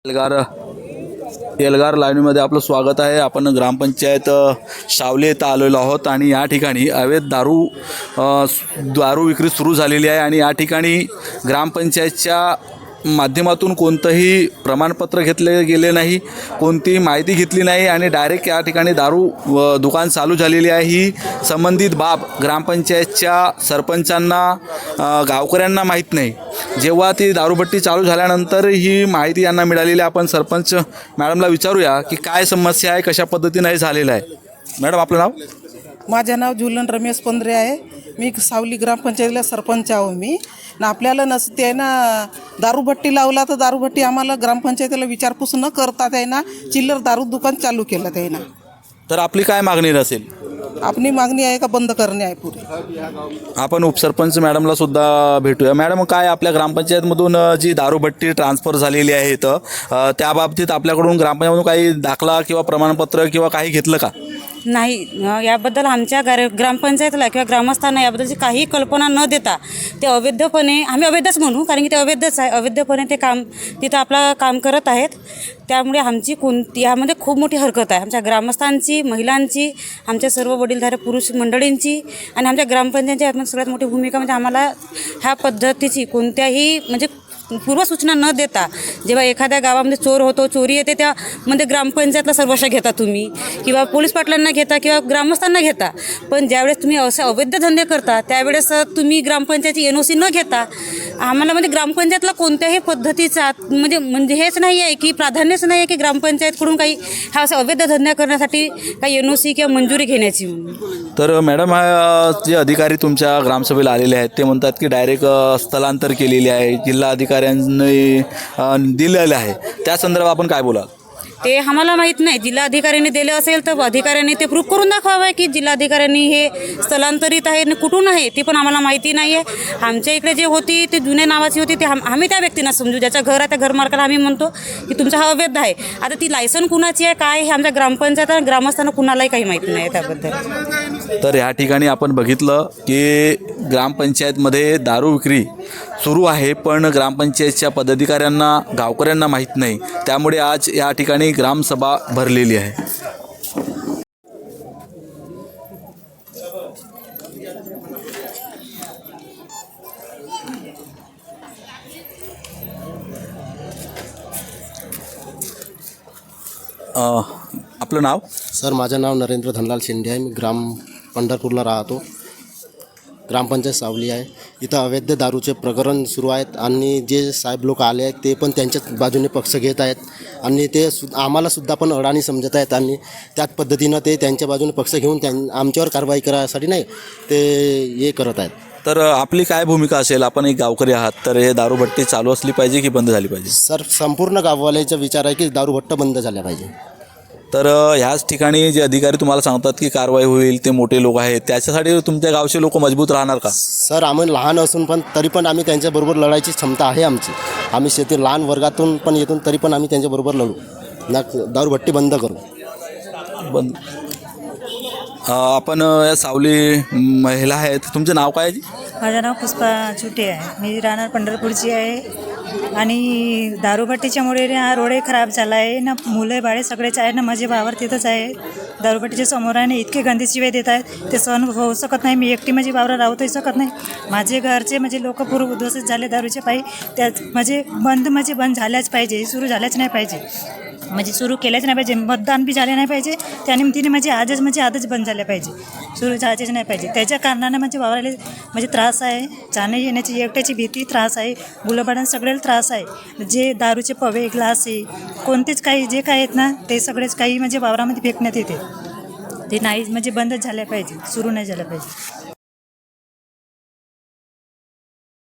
एल्गार लाईव्हमध्ये आपलं स्वागत आहे. आपण ग्रामपंचायत शावली येथे आलेलो आहोत आणि या ठिकाणी अवैध दारू विक्री सुरू झालेली आहे आणि या ठिकाणी ग्रामपंचायतच्या माध्यमातून कोणतंही प्रमाणपत्र घेतले गेले नाही, कोणतीही माहिती घेतली नाही आणि डायरेक्ट या ठिकाणी दारू दुकान चालू झालेली आहे. ही संबंधित बाब ग्रामपंचायतच्या सरपंचांना, गावकऱ्यांना माहीत नाही. जेव्हा ती दारूभट्टी चालू झाल्यानंतर ही माहिती यांना मिळालेली आहे. आपण सरपंच मॅडमला विचारूया की काय समस्या आहे, कशा पद्धतीने हे झालेलं आहे. मॅडम, आपलं नाव? माझे नाव झुलन रमेश पंधरे आहे. मी सावली ग्रामपंचायतीला सरपंच आहो मी. ना आपल्याला नसते ना दारूभट्टी लावला तर दारूभट्टी आम्हाला ग्रामपंचायतीला विचारपूस न करता त्यानं चिल्लर दारू दुकान चालू केलं त्यानं. तर आपली काय मागणी असेल? आपली मागणी आहे का बंद करणे आहे पुरी. आपण उपसरपंच मॅडमला सुद्धा भेटूया. मॅडम, काय आपल्या ग्रामपंचायतमधून जी दारूभट्टी ट्रान्सफर झालेली आहे तर त्या बाबतीत आपल्याकडून ग्रामपंचायतमधून काही दाखला किंवा प्रमाणपत्र किंवा काही घेतलं का? नाही, याबद्दल आमच्या ग्रामपंचायतीला किंवा ग्रामस्थांना याबद्दलची काही कल्पना न देता ते अवैधपणे, आम्ही अवैधच म्हणू कारण की ते अवैधच आहे, अवैधपणे ते काम तिथं आपलं काम करत आहेत. त्यामुळे आमची यामध्ये खूप मोठी हरकत आहे. आमच्या ग्रामस्थांची, महिलांची, आमच्या सर्व वडीलधारे पुरुष मंडळींची आणि आमच्या ग्रामपंचायतीची सगळ्यात मोठी भूमिका म्हणजे आम्हाला ह्या पद्धतीची कोणत्याही म्हणजे पूर्वसूचना न देता जेव्हा एखाद्या गावामध्ये चोर होतो, चोरी येते, त्यामध्ये ग्रामपंचायतला सर्वस्व घेता तुम्ही किंवा पोलीस पाटलांना घेता किंवा ग्रामस्थांना घेता. पण ज्यावेळेस तुम्ही असे अवैध धंदे करता त्यावेळेस तुम्ही ग्रामपंचायतीची NOC न घेता आम्हाला म्हणजे ग्रामपंचायतला कोणत्याही पद्धतीचा म्हणजे हेच नाही आहे की प्राधान्यच नाही आहे की ग्रामपंचायतकडून काही हा असे अवैध धंदे करण्यासाठी काही NOC किंवा मंजुरी घेण्याची. तर मॅडम, जे अधिकारी तुमच्या ग्रामसभेला आलेले आहेत ते म्हणतात की डायरेक्ट स्थलांतर केलेली आहे, जिल्हा अधिकाऱ्यांनी दिलेलं आहे. त्या संदर्भात आपण काय बोलाल? ते आम्हाला माहीत नाही. जिल्हाधिकाऱ्यांनी दिले असेल तर अधिकाऱ्यांनी ते प्रूफ करून दाखवावं की जिल्हाधिकाऱ्यांनी हे स्थलांतरित आहे आणि कुठून आहे ते पण आम्हाला माहिती नाही आहे. आमच्या इकडे जे होती ती जुन्या नावाची होती ते आम्ही त्या व्यक्तींना समजू, ज्याच्या घर आहे त्या घरमालकाला आम्ही म्हणतो की तुमचा हा अवैध आहे. आता ती लायसन कुणाची आहे काय हे आमच्या ग्रामपंचायत आणि ग्रामस्थांना कुणालाही काही माहिती नाही त्याबद्दल. तर ह्या ठिकाणी आपण बघितलं की ग्रामपंचायतमध्ये दारू विक्री सुरू आहे पण ग्रामपंचायतच्या पदाधिकाऱ्यांना, गावकऱ्यांना माहीत नाही. त्यामुळे आज या ठिकाणी ग्रामसभा भरलेली आहे. आपलं नाव? सर, माझं नाव नरेंद्र धनलाल शिंदे आहे. मी पंढरपूरला राहतो. ग्रामपंचायत सावली आहे. इथं अवैध दारूचे प्रकरण सुरू आहेत आणि जे साहेब लोक आले आहेत ते पण त्यांच्याच बाजूने पक्ष घेत आहेत आणि ते आम्हालासुद्धा पण अडाणी समजत आहेत आणि त्याच पद्धतीनं ते त्यांच्या बाजूने पक्ष घेऊन आमच्यावर कारवाई करायसाठी नाही ते हे करत आहेत. तर आपली काय भूमिका असेल? आपण एक गावकरी आहात, तर हे दारूभट्टी चालू असली पाहिजे की बंद झाली पाहिजे? सर, संपूर्ण गाववाल्याचा विचार आहे की दारूभट्ट बंद झाल्या पाहिजे. तर ह्याच ठिकाणी जे अधिकारी तुम्हाला सांगतात की कारवाई होईल, ते मोठे लोक आहेत, त्याच्यासाठी तुमच्या गावचे लोक मजबूत राहणार का? सर, आम्ही लहान असून पण तरी पण आम्ही त्यांच्याबरोबर लढायची क्षमता आहे आमची. आम्ही शेती लहान वर्गातून पण येतून तरी पण आम्ही त्यांच्याबरोबर लढू ना, दारूभट्टी बंद करू. आपण या सावली महिला आहेत, तुमचं नाव काय आहे? माझं नाव पुष्पा चुटे आहे. मी राहणार पंढरपूरची आहे आणि दारूभट्टीच्यामुळे हा रोडही खराब झाला आहे ना. मुलं बाळे सगळेच आहे ना. माझे वावर तिथंच आहे. दारूभट्टीच्या समोर आहे ना. इतके गंदी शिवे देत आहेत ते सहन होऊ शकत नाही. मी एकटी माझी वावरं राहूही शकत नाही. माझे घरचे म्हणजे लोक पूर्व उद्ध्वस्त झाले दारूच्या पायी. त्यात बंद झाल्याच पाहिजे, सुरू झाल्याच नाही पाहिजे, म्हणजे सुरू केल्याच नाही पाहिजे. मतदान बी झाले नाही पाहिजे. त्या निमित्ताने आजच बंद झाल्या पाहिजे, सुरू झालेच नाही पाहिजे. त्याच्या कारणानं म्हणजे वावराला म्हणजे त्रास आहे. जाणे येण्याची एकट्याची भीती त्रास आहे. मुलंबाळांना सगळ्याला त्रास आहे. जे दारूचे पवे, ग्लास आहे, कोणतेच काही जे काय आहेत ना ते सगळेच काही म्हणजे वावरामध्ये फेकण्यात येते. ते नाही म्हणजे बंदच झाल्या पाहिजे, सुरू नाही झालं पाहिजे.